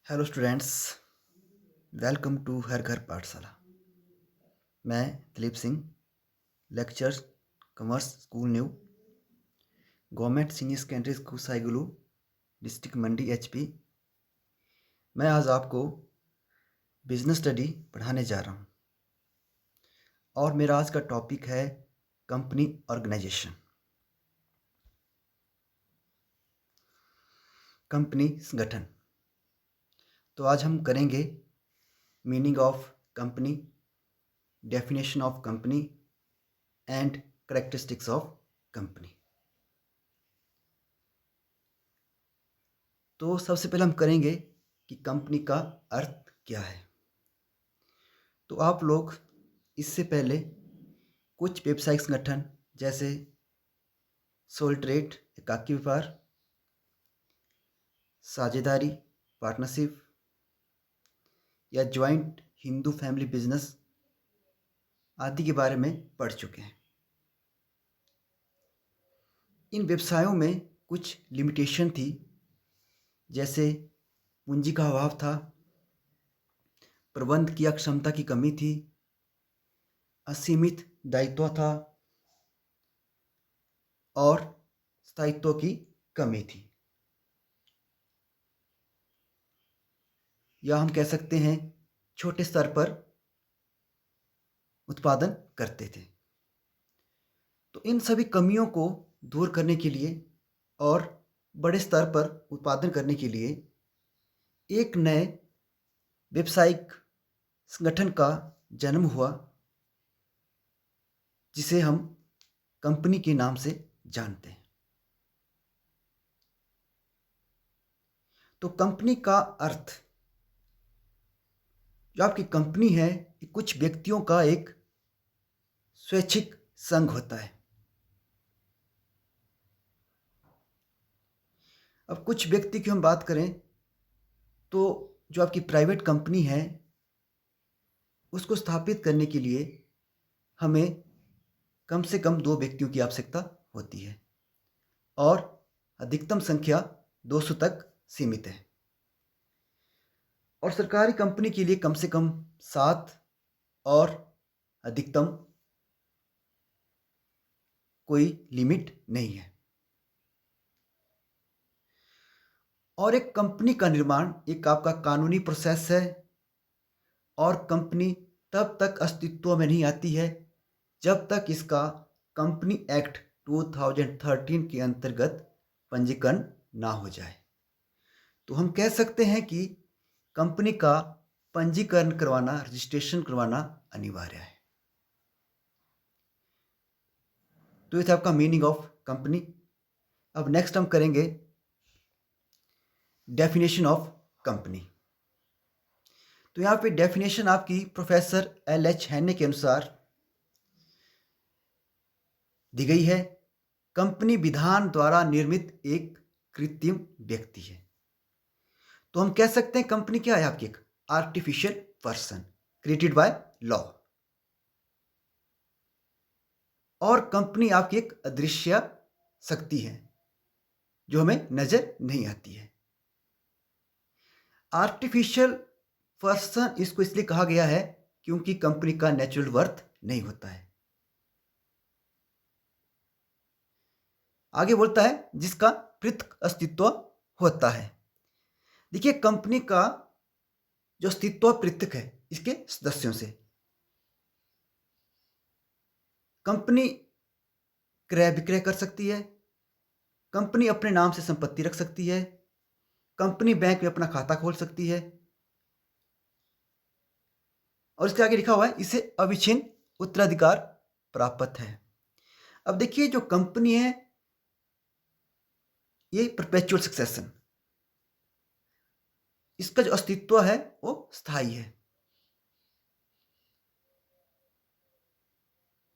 Hello students, welcome to Har Ghar Pathshala. मैं Dilip Singh, lecture commerce school new, government senior secondary school Saigulu, district Mandi HP. मैं आज आपको business study पढ़ाने जा रहा हूँ और मेरा आज का टॉपिक है कंपनी ऑर्गेनाइजेशन। कंपनी संगठन। तो आज हम करेंगे meaning of company, definition of company and characteristics of company. तो सबसे पहले हम करेंगे कि कंपनी का अर्थ क्या है। तो आप लोग इससे पहले कुछ व्यवसायिक संगठन जैसे सोल ट्रेड, एकाकी व्यापार, साझेदारी, पार्टनरशिप या ज्वाइंट हिंदू फैमिली बिजनेस आदि के बारे में पढ़ चुके हैं। इन व्यवसायों में कुछ लिमिटेशन थी, जैसे पूंजी का अभाव था, प्रबंध की अक्षमता की कमी थी, असीमित दायित्व था और स्थायित्व की कमी थी। या हम कह सकते हैं छोटे स्तर पर उत्पादन करते थे। तो इन सभी कमियों को दूर करने के लिए और बड़े स्तर पर उत्पादन करने के लिए एक नए व्यावसायिक संगठन का जन्म हुआ, जिसे हम कंपनी के नाम से जानते हैं। तो कंपनी का अर्थ, जो आपकी कंपनी है, ये कुछ व्यक्तियों का एक स्वैच्छिक संघ होता है। अब कुछ व्यक्ति की हम बात करें तो जो आपकी प्राइवेट कंपनी है, उसको स्थापित करने के लिए हमें कम से कम 2 व्यक्तियों की आवश्यकता होती है और अधिकतम संख्या 200 तक सीमित है। और सरकारी कंपनी के लिए कम से कम 7 और अधिकतम कोई लिमिट नहीं है। और एक कंपनी का निर्माण एक आपका कानूनी प्रोसेस है और कंपनी तब तक अस्तित्व में नहीं आती है जब तक इसका कंपनी एक्ट 2013 के अंतर्गत पंजीकरण ना हो जाए। तो हम कह सकते हैं कि कंपनी का पंजीकरण करवाना, रजिस्ट्रेशन करवाना अनिवार्य है। तो ये था आपका मीनिंग ऑफ कंपनी। अब नेक्स्ट हम करेंगे डेफिनेशन ऑफ कंपनी। तो यहाँ पे डेफिनेशन आपकी प्रोफेसर LH हैने के अनुसार दी गई है। कंपनी विधान द्वारा निर्मित एक कृत्रिम व्यक्ति है। तो हम कह सकते हैं कंपनी क्या है आपकी? एक artificial person created by law. और कंपनी आपकी एक अदृश्य शक्ति है जो हमें नजर नहीं आती है। आर्टिफिशियल पर्सन इसको इसलिए कहा गया है क्योंकि कंपनी का नेचुरल वर्थ नहीं होता है। आगे बोलता है जिसका पृथक अस्तित्व होता है। देखिए, कंपनी का जो अस्तित्व पृथक है इसके सदस्यों से। कंपनी क्रय विक्रय कर सकती है, कंपनी अपने नाम से संपत्ति रख सकती है, कंपनी बैंक में अपना खाता खोल सकती है और इसके आगे लिखा हुआ है इसे अविच्छिन्न उत्तराधिकार प्राप्त है। अब देखिए, जो कंपनी है ये परपेचुअल सक्सेशन, इसका जो अस्तित्व है वो स्थायी है।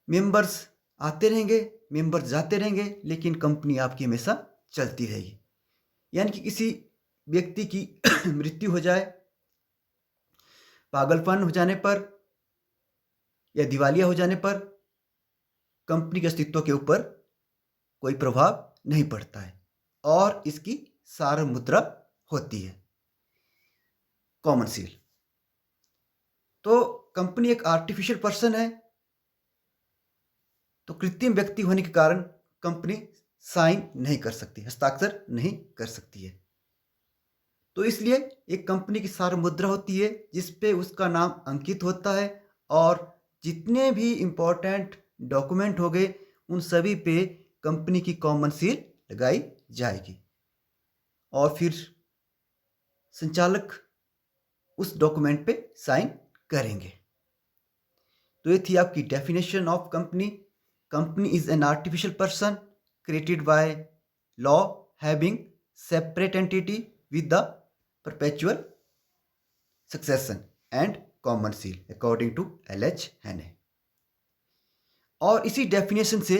मेंबर्स आते रहेंगे, मेंबर्स जाते रहेंगे, लेकिन कंपनी आपकी हमेशा चलती रहेगी। यानी कि किसी व्यक्ति की मृत्यु हो जाए, पागलपन हो जाने पर या दिवालिया हो जाने पर कंपनी के अस्तित्व के ऊपर कोई प्रभाव नहीं पड़ता है और इसकी सार मुद्रा होती है। Common seal. तो कंपनी एक आर्टिफिशियल पर्सन है, तो कृत्रिम व्यक्ति होने के कारण कंपनी साइन नहीं कर सकती, हस्ताक्षर नहीं कर सकती है। तो इसलिए एक कंपनी की सार्वमुद्रा होती है जिस पे उसका नाम अंकित होता है, और जितने भी इम्पोर्टेंट डॉक्यूमेंट हो गए उन सभी पे कंपनी की कॉमन सील लगाई जाएगी, और फिर संचालक उस डॉक्यूमेंट पे साइन करेंगे। तो ये थी आपकी definition of company. Company is an artificial person created by law having separate entity with the perpetual succession and common seal according to LH Haney. और इसी डेफिनेशन से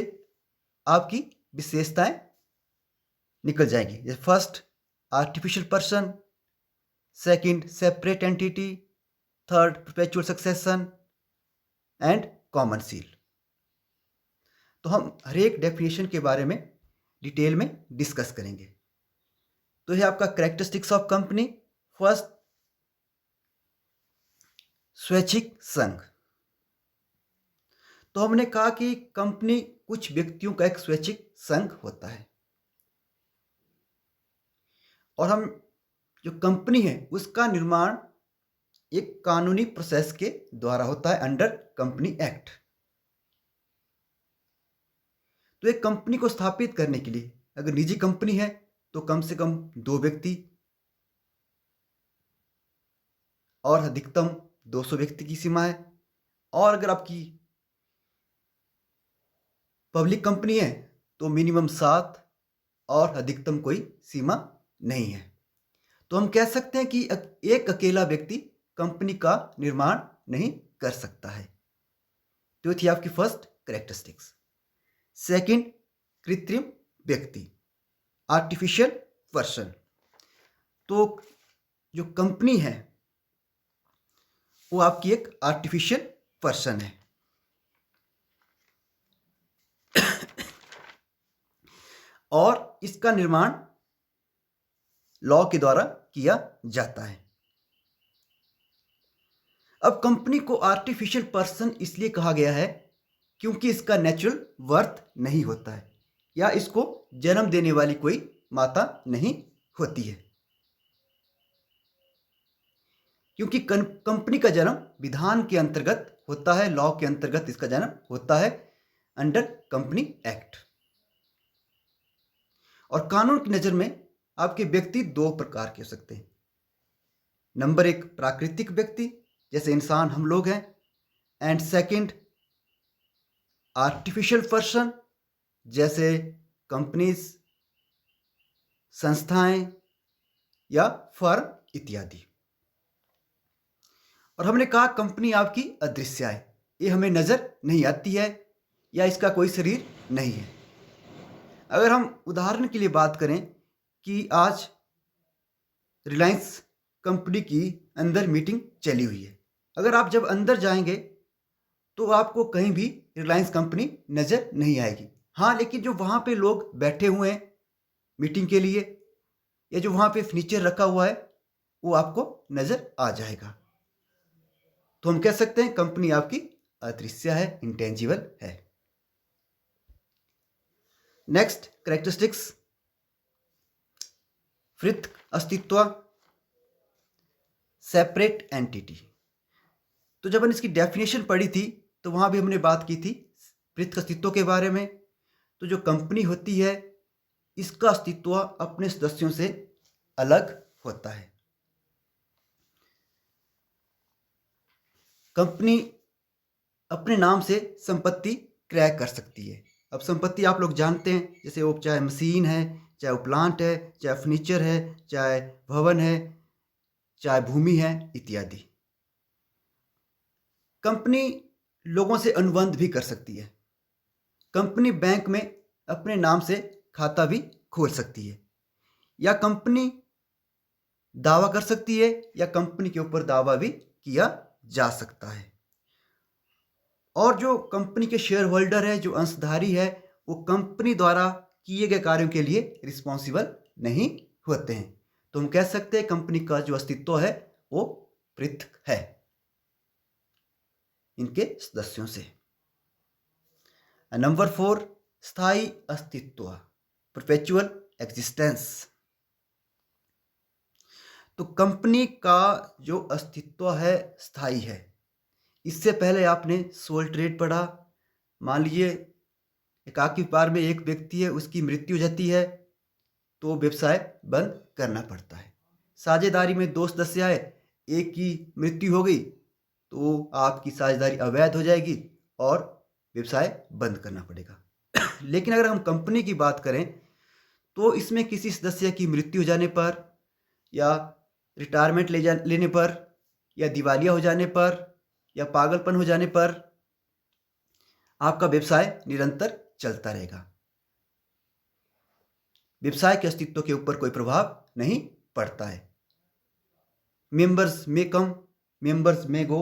आपकी विशेषताएं निकल जाएंगी, जैसे first artificial person, second separate entity, third perpetual succession and common seal. तो हम हर एक डेफिनेशन के बारे में डिटेल में डिस्कस करेंगे। तो यह आपका कैरेक्टरिस्टिक्स ऑफ कंपनी। फर्स्ट, स्वैच्छिक संघ। तो हमने कहा कि कंपनी कुछ व्यक्तियों का एक स्वैच्छिक संघ होता है, और हम जो कंपनी है उसका निर्माण एक कानूनी प्रोसेस के द्वारा होता है अंडर कंपनी एक्ट। तो एक कंपनी को स्थापित करने के लिए अगर निजी कंपनी है तो कम से कम 2 व्यक्ति और अधिकतम 200 व्यक्ति की सीमा है, और अगर आपकी पब्लिक कंपनी है तो मिनिमम 7 और अधिकतम कोई सीमा नहीं है। तो हम कह सकते हैं कि एक अकेला व्यक्ति कंपनी का निर्माण नहीं कर सकता है। तो थी आपकी फर्स्ट कैरेक्टरिस्टिक्स। सेकंड, कृत्रिम व्यक्ति, आर्टिफिशियल पर्सन। तो जो कंपनी है वो आपकी एक आर्टिफिशियल पर्सन है, और इसका निर्माण लॉ के द्वारा किया जाता है। अब कंपनी को आर्टिफिशियल पर्सन इसलिए कहा गया है क्योंकि इसका नेचुरल वर्थ नहीं होता है, या इसको जन्म देने वाली कोई माता नहीं होती है, क्योंकि कंपनी का जन्म विधान के अंतर्गत होता है, लॉ के अंतर्गत इसका जन्म होता है अंडर कंपनी एक्ट। और कानून की नज़र में आपके व्यक्ति 2 प्रकार के हो सकते हैं। नंबर 1, प्राकृतिक व्यक्ति जैसे इंसान हम लोग हैं, एंड सेकंड, आर्टिफिशियल पर्सन जैसे कंपनीज, संस्थाएं या फर्म इत्यादि। और हमने कहा कंपनी आपकी अदृश्य है, ये हमें नजर नहीं आती है या इसका कोई शरीर नहीं है। अगर हम उदाहरण के लिए बात करें कि आज रिलायंस कंपनी की अंदर मीटिंग चली हुई है, अगर आप जब अंदर जाएंगे तो आपको कहीं भी रिलायंस कंपनी नजर नहीं आएगी। हाँ, लेकिन जो वहां पे लोग बैठे हुए हैं मीटिंग के लिए, या जो वहां पे फर्नीचर रखा हुआ है, वो आपको नजर आ जाएगा। तो हम कह सकते हैं कंपनी आपकी अदृश्य है, इंटेंजिबल है। नेक्स्ट कैरेक्टरिस्टिक्स, पृथक अस्तित्व, सेपरेट एंटिटी। तो जब हमने इसकी डेफिनेशन पढ़ी थी तो वहां भी हमने बात की थी पृथक अस्तित्व के बारे में। तो जो कंपनी होती है इसका अस्तित्व अपने सदस्यों से अलग होता है। कंपनी अपने नाम से संपत्ति क्रय कर सकती है। अब संपत्ति आप लोग जानते हैं, जैसे वो चाहे मशीन है, चाहे वो प्लांट है, चाहे फर्नीचर है, चाहे भवन है, चाहे भूमि है इत्यादि। कंपनी लोगों से अनुबंध भी कर सकती है। कंपनी बैंक में अपने नाम से खाता भी खोल सकती है, या कंपनी दावा कर सकती है, या कंपनी के ऊपर दावा भी किया जा सकता है। और जो कंपनी के शेयर होल्डर है, जो अंशधारी है, वो कंपनी द्वारा किए गए कार्यों के लिए रिस्पॉन्सिबल नहीं होते हैं। तो हम कह सकते हैं कंपनी का जो अस्तित्व है वो पृथक है इनके सदस्यों से। नंबर 4, स्थायी अस्तित्व, परपेचुअल एग्जिस्टेंस। तो कंपनी का जो अस्तित्व है स्थायी है। इससे पहले आपने सोल ट्रेड पढ़ा। मान लीजिए एकाकी व्यापार में एक व्यक्ति है, उसकी मृत्यु हो जाती है तो व्यवसाय बंद करना पड़ता है। साझेदारी में 2 सदस्य है, एक की मृत्यु हो गई तो आपकी साझेदारी अवैध हो जाएगी और व्यवसाय बंद करना पड़ेगा। लेकिन अगर हम कंपनी की बात करें तो इसमें किसी सदस्य की मृत्यु हो जाने पर या रिटायरमेंट लेने पर या दिवालिया हो जाने पर या पागलपन हो जाने पर आपका व्यवसाय निरंतर चलता रहेगा। व्यवसाय के अस्तित्व के ऊपर कोई प्रभाव नहीं पड़ता है। Members may come, members may go,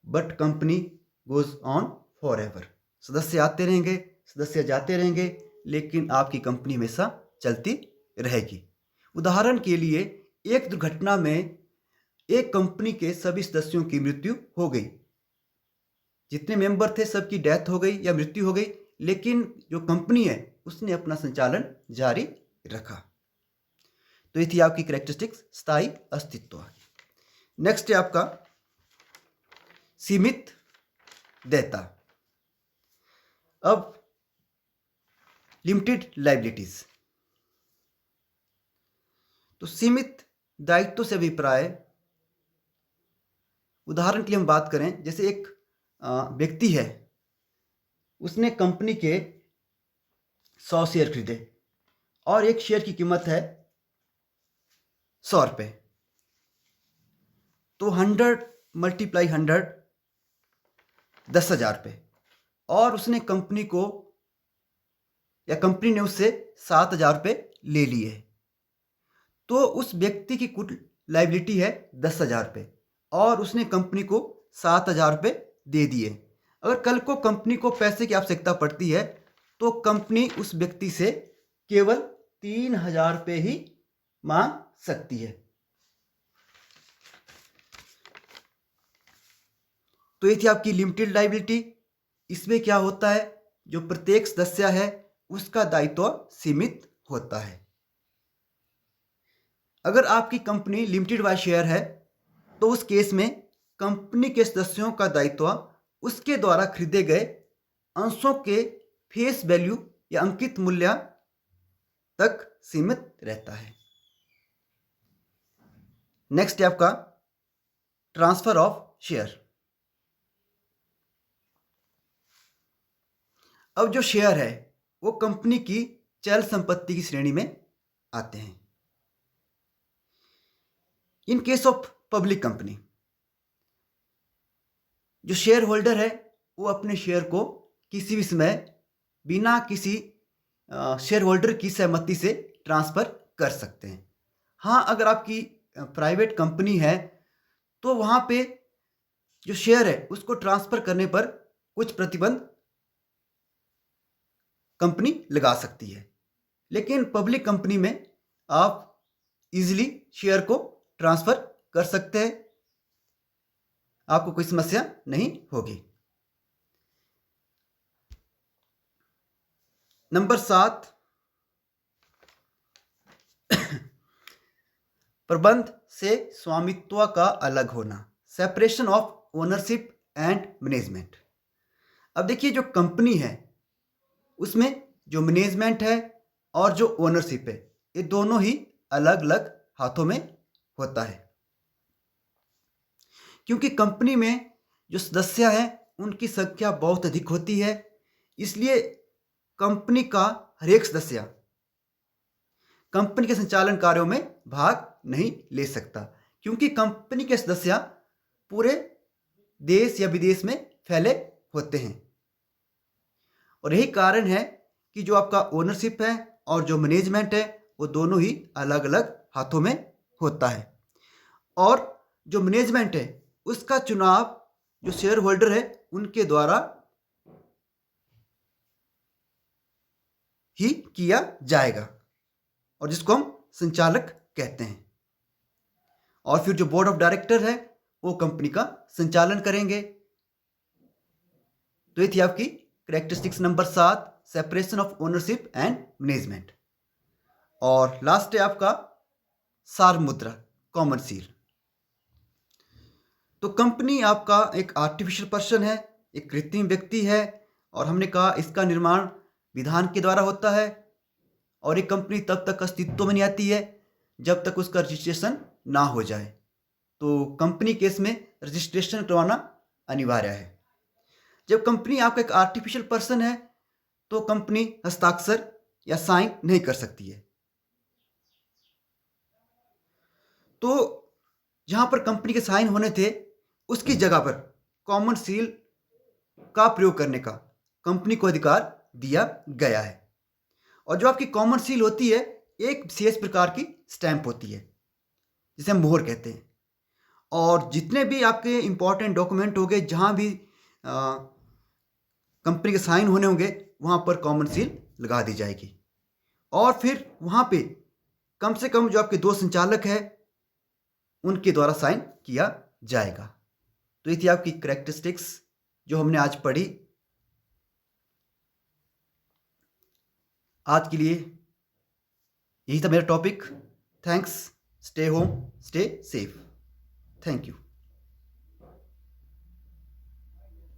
but company goes on for ever. सदस्य आते रहेंगे, सदस्य जाते रहेंगे, लेकिन आपकी कंपनी हमेशा चलती रहेगी। उदाहरण के लिए एक दुर्घटना में एक कंपनी के सभी सदस्यों की मृत्यु हो गई। जितने मेंबर थे सबकी डेथ हो गई या मृत्यु हो गई, लेकिन जो कंपनी है उसने अपना संचालन जारी रखा। तो ये थी आपकी कैरेक्टरिस्टिक्स स्थायी अस्तित्व। नेक्स्ट है आपका सीमित देयता। अब लिमिटेड लायबिलिटीज। तो सीमित दायित्व से अभिप्राय, उदाहरण के लिए हम बात करें, जैसे एक व्यक्ति है, उसने कंपनी के 100 शेयर खरीदे और एक शेयर की कीमत है 100 रुपये। तो 100 × 100 10,000 रुपये, और उसने कंपनी को या कंपनी ने उससे 7,000 रुपये ले लिए। तो उस व्यक्ति की कुल लायबिलिटी है 10,000 रुपये और उसने कंपनी को 7,000 रुपये दे दिए। अगर कल को कंपनी को पैसे की आवश्यकता पड़ती है तो कंपनी उस व्यक्ति से केवल 3,000 रुपये ही मांग सकती है। तो ये थी आपकी लिमिटेड लायबिलिटी। इसमें क्या होता है, जो प्रत्येक सदस्य है उसका दायित्व सीमित होता है। अगर आपकी कंपनी लिमिटेड बाय शेयर है तो उस केस में कंपनी के सदस्यों का दायित्व उसके द्वारा खरीदे गए अंशों के फेस वैल्यू या अंकित मूल्य तक सीमित रहता है। नेक्स्ट है आपका ट्रांसफर ऑफ शेयर। अब जो शेयर है वो कंपनी की चल संपत्ति की श्रेणी में आते हैं। In case of public company, जो शेयर होल्डर है वो अपने शेयर को किसी भी समय बिना किसी शेयर होल्डर की सहमति से ट्रांसफर कर सकते हैं। हाँ, अगर आपकी प्राइवेट कंपनी है तो वहाँ पे जो शेयर है उसको ट्रांसफर करने पर कुछ प्रतिबंध कंपनी लगा सकती है, लेकिन पब्लिक कंपनी में आप इजीली शेयर को ट्रांसफर कर सकते हैं, आपको कोई समस्या नहीं होगी। नंबर 7, प्रबंध से स्वामित्व का अलग होना, separation of ownership and management. अब देखिए, जो कंपनी है उसमें जो मैनेजमेंट है और जो ओनरशिप है ये दोनों ही अलग अलग हाथों में होता है, क्योंकि कंपनी में जो सदस्य हैं उनकी संख्या बहुत अधिक होती है। इसलिए कंपनी का हर एक सदस्य कंपनी के संचालन कार्यों में भाग नहीं ले सकता, क्योंकि कंपनी के सदस्य पूरे देश या विदेश में फैले होते हैं। और यही कारण है कि जो आपका ओनरशिप है और जो मैनेजमेंट है वो दोनों ही अलग अलग हाथों में होता है। और जो मैनेजमेंट है उसका चुनाव जो शेयर होल्डर है उनके द्वारा ही किया जाएगा और जिसको हम संचालक कहते हैं। और फिर जो बोर्ड ऑफ डायरेक्टर है वो कंपनी का संचालन करेंगे। तो ये थी आपकी characteristics number 7, separation of ownership and management. और लास्ट है आपका सार मुद्रा, कॉमन सील। तो कंपनी आपका एक आर्टिफिशियल पर्सन है, एक कृत्रिम व्यक्ति है, और हमने कहा इसका निर्माण विधान के द्वारा होता है, और एक कंपनी तब तक अस्तित्व में नहीं आती है जब तक उसका रजिस्ट्रेशन ना हो जाए। तो कंपनी केस में रजिस्ट्रेशन करवाना अनिवार्य है। जब कंपनी आपका एक आर्टिफिशियल पर्सन है तो कंपनी हस्ताक्षर या साइन नहीं कर सकती है। तो जहां पर कंपनी के साइन होने थे उसकी जगह पर कॉमन सील का प्रयोग करने का कंपनी को अधिकार दिया गया है। और जो आपकी कॉमन सील होती है एक विशेष प्रकार की स्टैंप होती है जिसे हम मोहर कहते हैं। और जितने भी आपके इंपॉर्टेंट डॉक्यूमेंट होंगे, जहां भी कंपनी के साइन होने होंगे, वहां पर कॉमन सील लगा दी जाएगी। और फिर वहां पे कम से कम जो आपके 2 संचालक है उनके द्वारा साइन किया जाएगा। तो ये थी आपकी कैरेक्टरिस्टिक्स जो हमने आज पढ़ी। आज के लिए यही था मेरा topic. Thanks. Stay home, stay safe. Thank you.